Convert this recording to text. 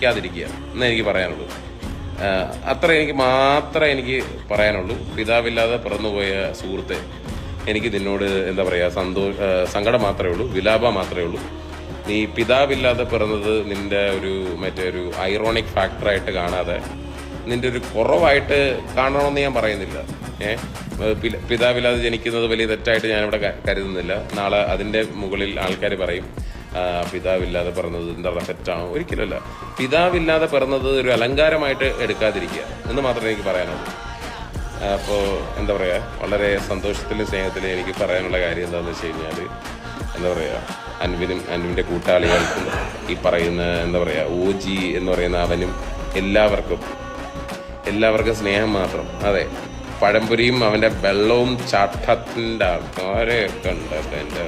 ജനിക്കാതിരിക്കുക എന്നേ എനിക്ക് പറയാനുള്ളൂ. അത്ര എനിക്ക് മാത്രമേ എനിക്ക് പറയാനുള്ളൂ. പിതാവില്ലാതെ പിറന്നുപോയ സുഹൃത്തെ, എനിക്ക് നിന്നോട് എന്താ പറയുക, സങ്കടം മാത്രമേ ഉള്ളൂ, വിലാപം മാത്രമേ ഉള്ളൂ. നീ പിതാവില്ലാതെ പിറന്നത് നിൻ്റെ മറ്റേ ഒരു ഐറോണിക് ഫാക്ടറായിട്ട് കാണാതെ നിൻ്റെ ഒരു കുറവായിട്ട് കാണണമെന്ന് ഞാൻ പറയുന്നില്ല. പിതാവില്ലാതെ ജനിക്കുന്നത് വലിയ തെറ്റായിട്ട് ഞാനിവിടെ കരുതുന്നില്ല. നാളെ അതിൻ്റെ മുകളിൽ ആൾക്കാർ പറയും പിതാവില്ലാതെ പിറന്നത് എന്താ തെറ്റാണോ? ഒരിക്കലുമല്ല. പിതാവില്ലാതെ പിറന്നത് ഒരു അലങ്കാരമായിട്ട് എടുക്കാതിരിക്കുക എന്ന് മാത്രമേ എനിക്ക് പറയാനുള്ളൂ. അപ്പോൾ എന്താ പറയുക, വളരെ സന്തോഷത്തിലും സ്നേഹത്തിലും എനിക്ക് പറയാനുള്ള കാര്യം എന്താണെന്ന് വെച്ച് കഴിഞ്ഞാൽ, എന്താ പറയുക, അൻവിൻ്റെ കൂട്ടാളികൾക്കും ഈ പറയുന്ന എന്താ പറയുക OG എന്ന് പറയുന്ന അവനും എല്ലാവർക്കും സ്നേഹം മാത്രം. അതെ, പഴംപൊരിയും അവൻ്റെ വെള്ളവും ചാട്ടത്തിൻ്റെ ആൾക്കാരെയൊക്കെ ഉണ്ട് എൻ്റെ